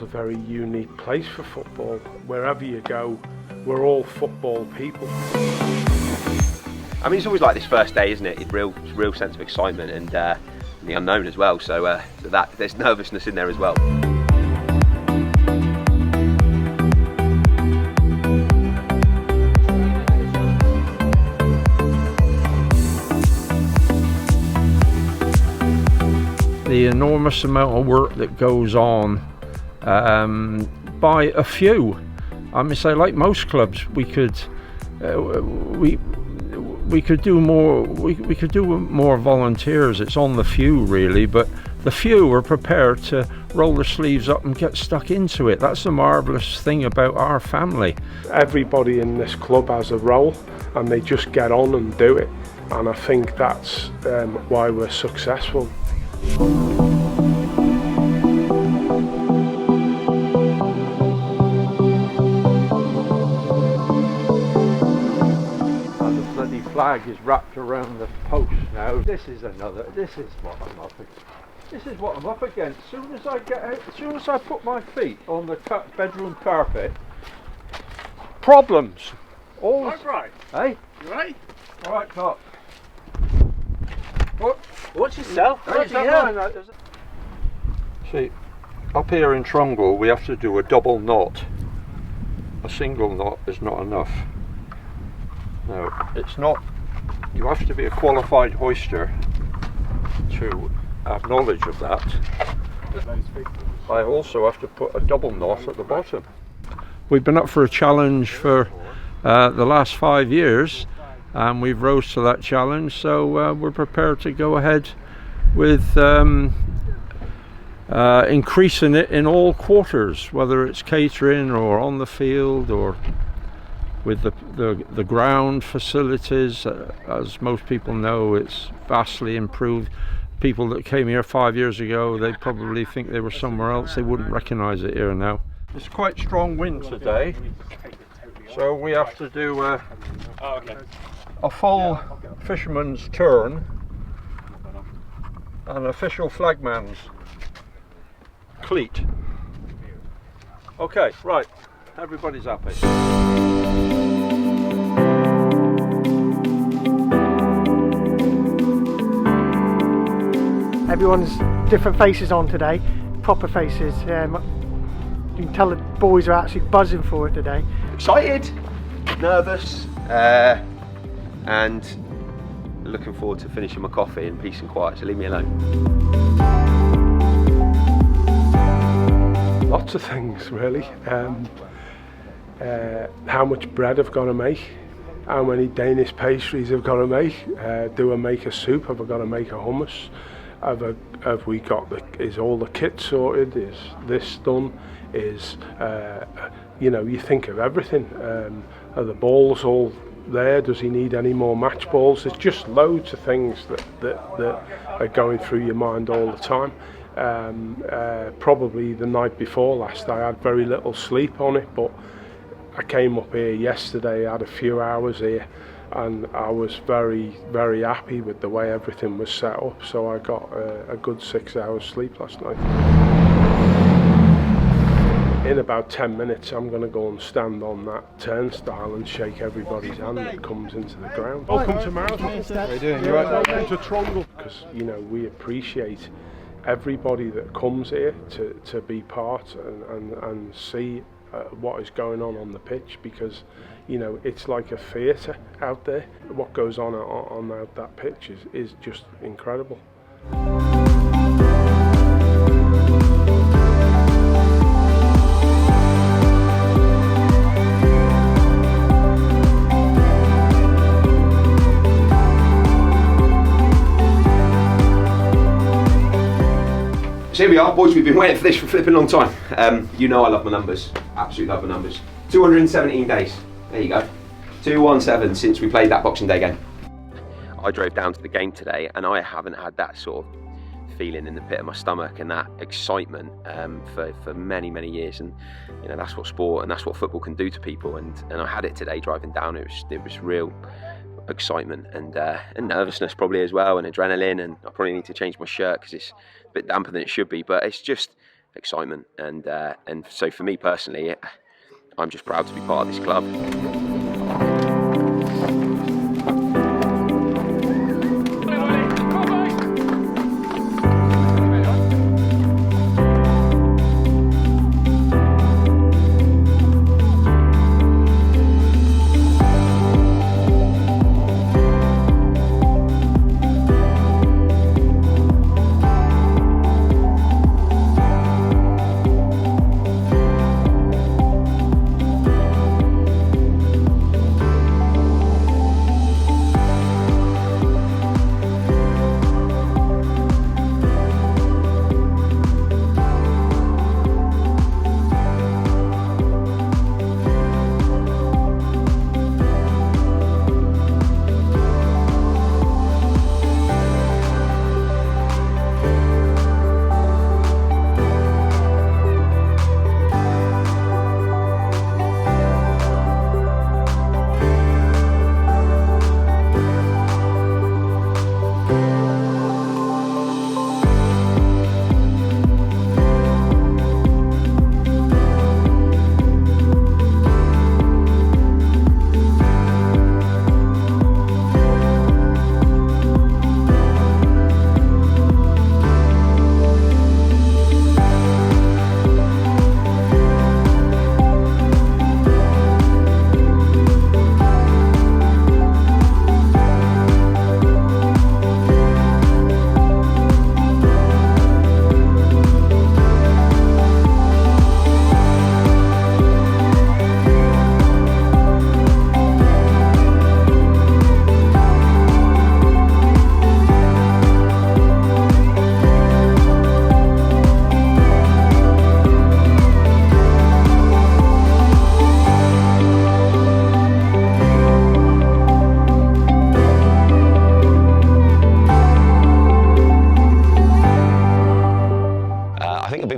a very unique place for football. Wherever you go, we're all football people. I mean, it's always like this first day, isn't it? It's real sense of excitement and the unknown as well. So that there's nervousness in there as well. The enormous amount of work that goes on by a few. I mean, say like most clubs, we could do more. We could do more volunteers. It's on the few really, but the few are prepared to roll their sleeves up and get stuck into it. That's the marvellous thing about our family. Everybody in this club has a role, and they just get on and do it. And I think that's why we're successful. Flag is wrapped around the post now. This is what I'm up against. As soon as I get out, as soon as I put my feet on the bedroom carpet, problems. All right. Hey? You right? All right, Clark. Watch yourself. See, up here in Trungle we have to do a double knot. A single knot is not enough. No, it's not. You have to be a qualified hoister to have knowledge of that. I also have to put a double knot at the bottom. We've been up for a challenge for the last 5 years, and we've rose to that challenge, so we're prepared to go ahead with increasing it in all quarters, whether it's catering or on the field or with the ground facilities. As most people know, it's vastly improved. People that came here 5 years ago, they probably think they were somewhere else. They wouldn't recognise it here now. It's quite strong wind today, so we have to do a full fisherman's turn, an official flagman's cleat. Okay, right, everybody's happy. Everyone's different faces on today, proper faces. You can tell the boys are actually buzzing for it today. Excited, nervous, and looking forward to finishing my coffee in peace and quiet, so leave me alone. Lots of things really. How much bread I've got to make, how many Danish pastries I've got to make, do I make a soup, have I got to make a hummus, have we got is all the kit sorted, is this done, is you think of everything. Are the balls all there? Does he need any more match balls? There's just loads of things that are going through your mind all the time. Probably the night before last I had very little sleep on it, but I came up here yesterday, had a few hours here, and I was very, very happy with the way everything was set up, so I got a good 6 hours sleep last night. In about 10 minutes I'm going to go and stand on that turnstile and shake everybody's hand that comes into the ground. Welcome to Mousehole. How are you doing? You right? Welcome to Trungle. Because we appreciate everybody that comes here to be part and see what is going on the pitch, because it's like a theatre out there. What goes on that pitch is just incredible. So here we are, boys. We've been waiting for this for a flipping long time. I love my numbers. Absolutely love my numbers. 217 days. There you go. 217 since we played that Boxing Day game. I drove down to the game today, and I haven't had that sort of feeling in the pit of my stomach and that excitement for many years. And that's what sport and that's what football can do to people. And I had it today driving down. It was real excitement and nervousness probably as well, and adrenaline. And I probably need to change my shirt because it's a bit damper than it should be, but it's just excitement, and so for me personally, I'm just proud to be part of this club.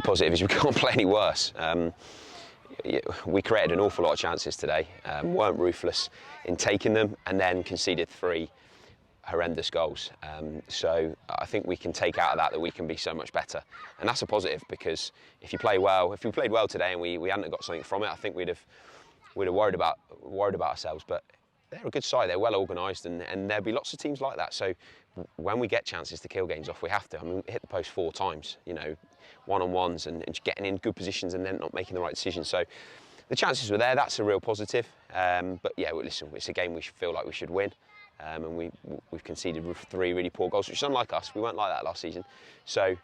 Positive is we can't play any worse. We created an awful lot of chances today, weren't ruthless in taking them, and then conceded 3 horrendous goals. So I think we can take out of that we can be so much better, and that's a positive, because if we played well today and we hadn't got something from it, I think we'd have worried about ourselves. But they're a good side, they're well organised, and there'll be lots of teams like that. So when we get chances to kill games off, we have to. I mean, we hit the post 4 times, you know, one-on-ones and getting in good positions and then not making the right decisions. So the chances were there, that's a real positive. But yeah, well, listen, it's a game we feel like we should win. And we've conceded 3 really poor goals, which is unlike us. We weren't like that last season. So it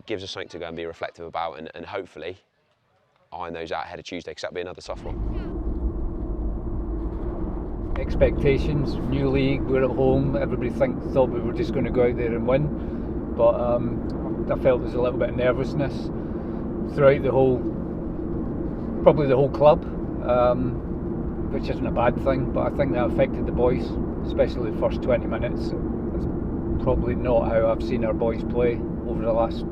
gives us something to go and be reflective about, and hopefully iron those out ahead of Tuesday, because that'll be another tough one. Expectations, new league, we're at home, everybody thought we were just going to go out there and win, but I felt there was a little bit of nervousness throughout probably the whole club, which isn't a bad thing, but I think that affected the boys, especially the first 20 minutes. That's probably not how I've seen our boys play over the last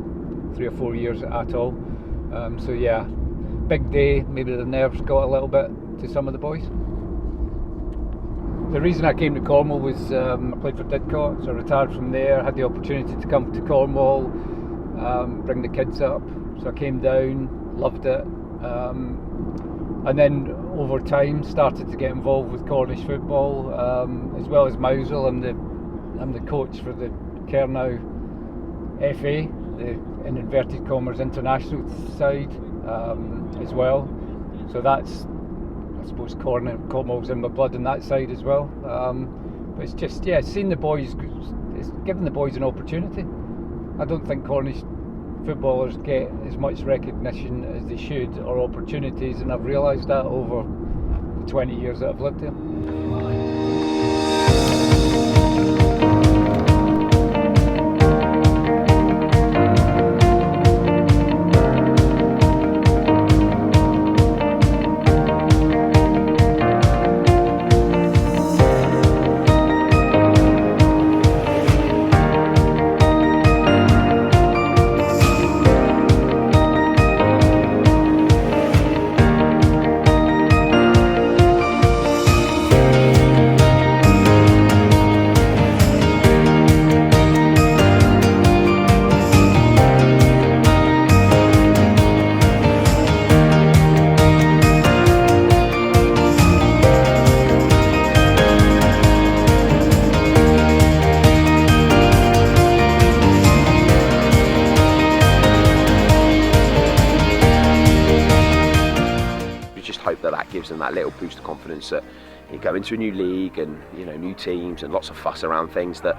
3 or 4 years at all. So yeah, big day, maybe the nerves got a little bit to some of the boys. The reason I came to Cornwall was I played for Didcot, so I retired from there, had the opportunity to come to Cornwall, bring the kids up, so I came down, loved it, and then over time started to get involved with Cornish football, as well as Mousehole. I'm the coach for the Kernow FA, the in inverted commas international side, as well, so that's, I suppose, Cornwall's in my blood on that side as well. But it's just, yeah, seeing the boys, it's giving the boys an opportunity. I don't think Cornish footballers get as much recognition as they should, or opportunities, and I've realised that over the 20 years that I've lived here. boost the confidence that you go into a new league and new teams and lots of fuss around things that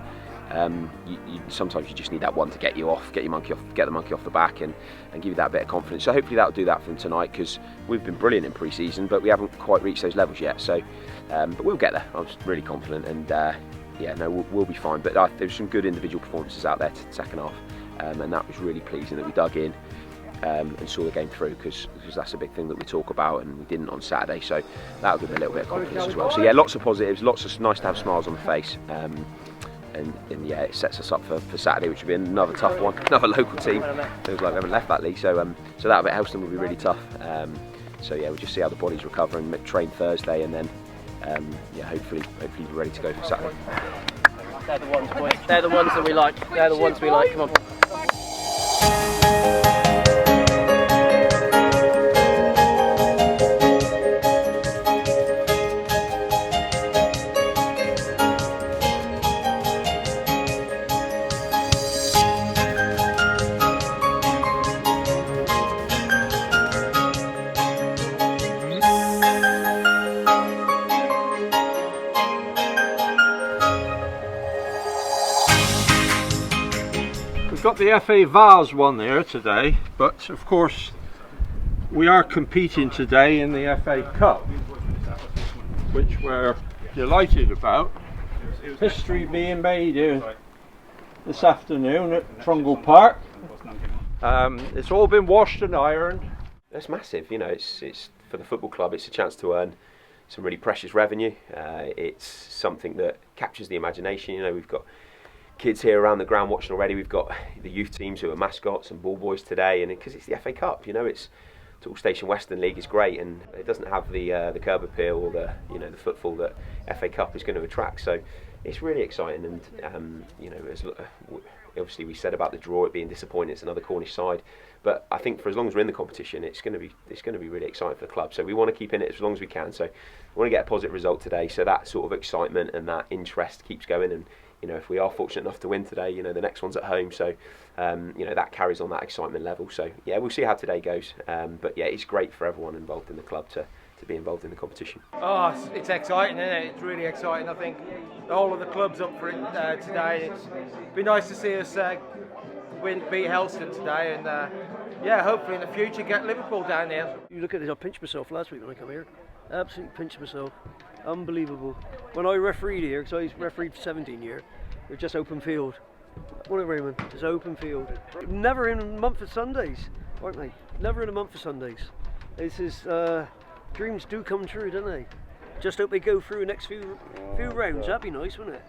sometimes you just need that one to get you off, get the monkey off the back and give you that bit of confidence. So hopefully that'll do that for them tonight, because we've been brilliant in pre-season, but we haven't quite reached those levels yet. So, but we'll get there. I'm really confident, and we'll be fine. But there's some good individual performances out there to the second half, and that was really pleasing that we dug in and saw the game through, because that's a big thing that we talk about, and we didn't on Saturday. So that'll give me a little bit of confidence as well. So yeah, lots of positives, lots of nice to have smiles on the face. And yeah, it sets us up for Saturday, which will be another tough one, another local team. Feels like we haven't left that league, so that bit Helston will be really tough. So yeah, we'll just see how the bodies recover and train Thursday, and then hopefully be ready to go for Saturday. They're the ones, boys. They're the ones that we like. They're the ones we like. Come on. We've got the FA Vase one there today, but of course we are competing today in the FA Cup, which we're delighted about. History being made here this afternoon at Trungle Park. It's all been washed and ironed. It's massive, it's for the football club. It's a chance to earn some really precious revenue. It's something that captures the imagination. We've got kids here around the ground watching already. We've got the youth teams who are mascots and ball boys today, and because it's the FA Cup, it's Toolstation Western League is great, and it doesn't have the curb appeal or the the footfall that FA Cup is going to attract. So it's really exciting, and obviously we said about the draw, it being disappointing. It's another Cornish side, but I think for as long as we're in the competition, it's going to be really exciting for the club. So we want to keep in it as long as we can. So we want to get a positive result today, so that sort of excitement and that interest keeps going. And if we are fortunate enough to win today, the next one's at home, so that carries on that excitement level. So yeah, we'll see how today goes. But yeah, it's great for everyone involved in the club to be involved in the competition. Oh, it's exciting, isn't it? It's really exciting. I think the whole of the club's up for it today. It's been nice to see us beat Helston today, and hopefully in the future get Liverpool down here. You look at it, I pinched myself last week when I come here. Absolutely pinched myself. Unbelievable. When I refereed here, because I refereed for 17 years, it was just open field. What Raymond? It's open field. Never in a month of Sundays, aren't they? Never in a month of Sundays. This is dreams do come true, don't they? Just hope they go through the next few rounds. That'd be nice, wouldn't it?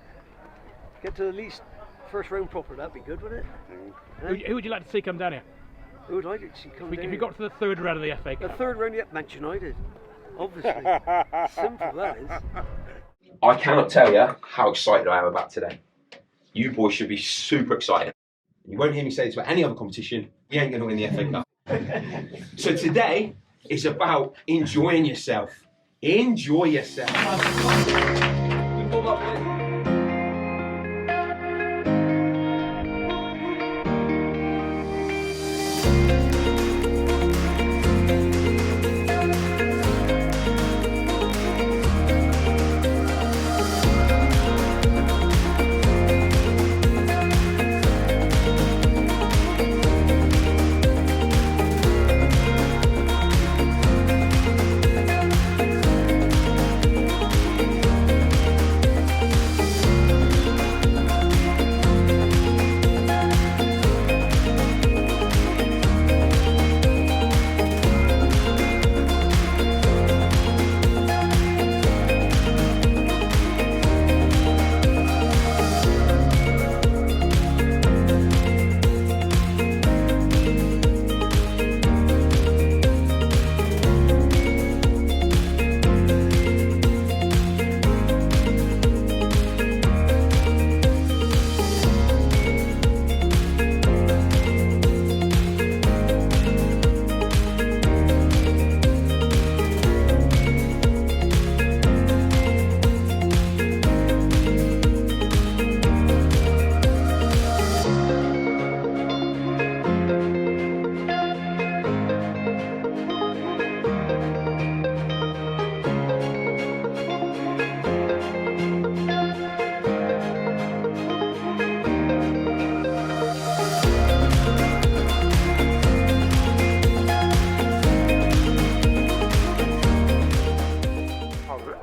Get to at least first round proper. That'd be good, wouldn't it? Who would you like to see come down here? Who would like to see come down here? If you got to the third round of the FA Cup. The third round, yeah, Manchester United. Obviously. Simple that is. I cannot tell you how excited I am about today. You boys should be super excited. You won't hear me say this about any other competition. We ain't going to win the FA Cup. So today is about enjoying yourself. Enjoy yourself.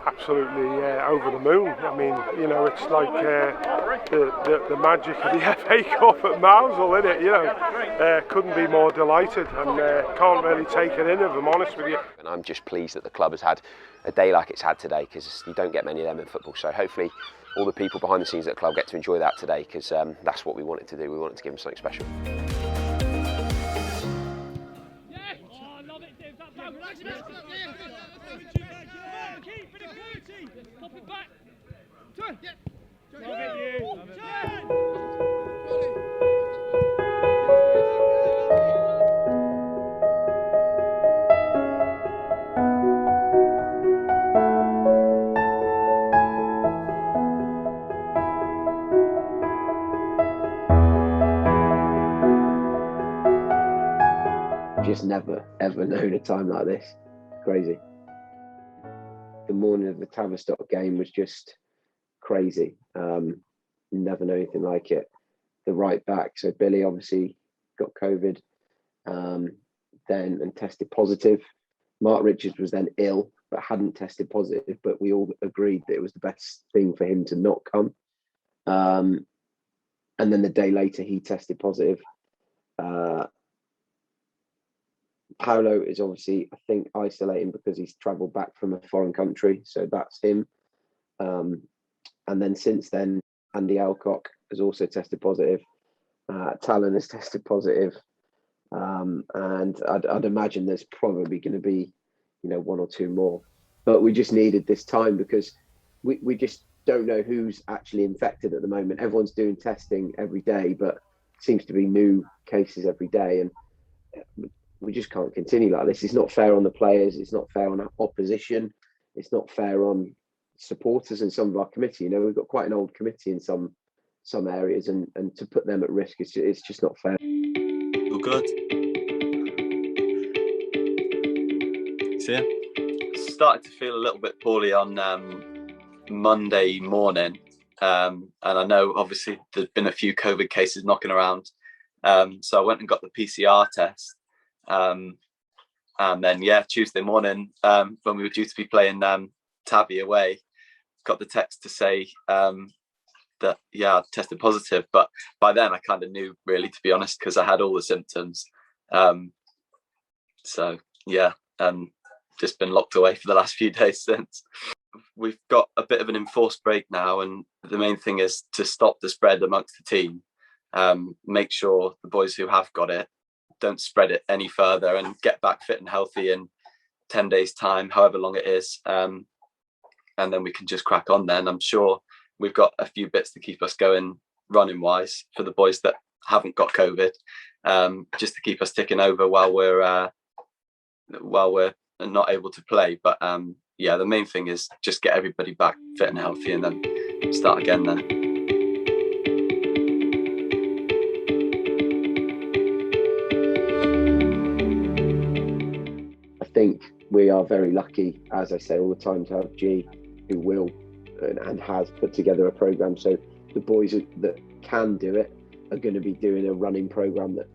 absolutely over the moon. I mean, you know, it's like the magic of the FA Cup at Mousehole, isn't it? You know, couldn't be more delighted, and can't really take it in, if I'm honest with you. And I'm just pleased that the club has had a day like it's had today, because you don't get many of them in football. So hopefully all the people behind the scenes at the club get to enjoy that today, because that's what we wanted to do. We wanted to give them something special. Just never ever known a time like this. Crazy. The morning of the Tavistock game was just crazy. Never known anything like it. The right back, so Billy obviously got COVID then and tested positive. Mark Richards was then ill but hadn't tested positive, but we all agreed that it was the best thing for him to not come. And then the day later he tested positive. Paolo is obviously, I think, isolating because he's travelled back from a foreign country, so that's him. And then since then, Andy Alcock has also tested positive. Talon has tested positive, and I'd imagine there's probably going to be, you know, one or two more. But we just needed this time because we just don't know who's actually infected at the moment. Everyone's doing testing every day, but it seems to be new cases every day, and we just can't continue like this. It's not fair on the players. It's not fair on our opposition. It's not fair on supporters and some of our committee. You know, we've got quite an old committee in some areas, and to put them at risk, it's just not fair. All good. So yeah, started to feel a little bit poorly on Monday morning, and I know obviously there's been a few COVID cases knocking around, so I went and got the PCR test. And then Tuesday morning, when we were due to be playing Tabby away, got the text to say that I tested positive. But by then I kind of knew, really, to be honest, because I had all the symptoms. Just been locked away for the last few days since. We've got a bit of an enforced break now, and the main thing is to stop the spread amongst the team. Make sure the boys who have got it don't spread it any further, and get back fit and healthy in 10 days time, however long it is, and then we can just crack on then. I'm sure we've got a few bits to keep us going running wise for the boys that haven't got COVID, just to keep us ticking over while we're not able to play. But the main thing is just get everybody back fit and healthy, and then start again then. I think we are very lucky, as I say all the time, to have G, who will and has put together a programme. So the boys that can do it are going to be doing a running programme that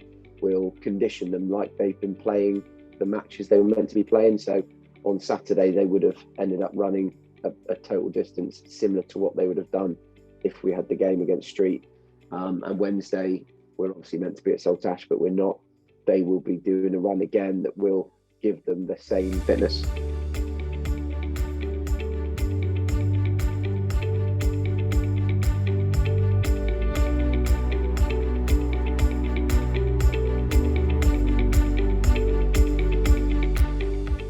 will condition them like they've been playing the matches they were meant to be playing. So on Saturday they would have ended up running a total distance similar to what they would have done if we had the game against Street. And Wednesday we're obviously meant to be at Saltash, but we're not. They will be doing a run again that will give them the same fitness.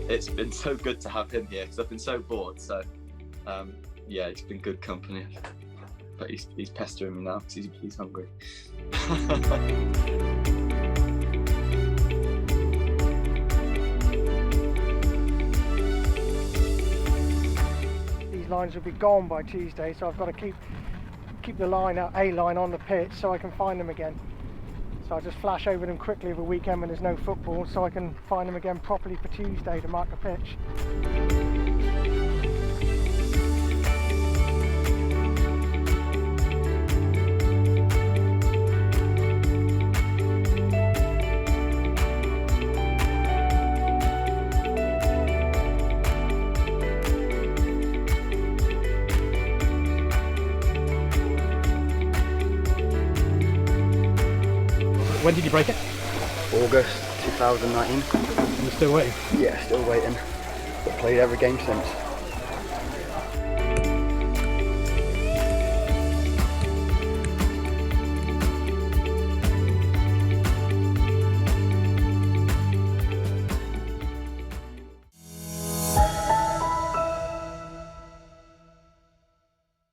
It's been so good to have him here because I've been so bored. So he's been good company. But he's pestering me now because he's hungry. These lines will be gone by Tuesday, so I've got to keep the line out, A line on the pitch, so I can find them again. So I'll just flash over them quickly over the weekend when there's no football, so I can find them again properly for Tuesday to mark the pitch. When did you break it? August 2019. And you're still waiting? Yeah, still waiting. But played every game since.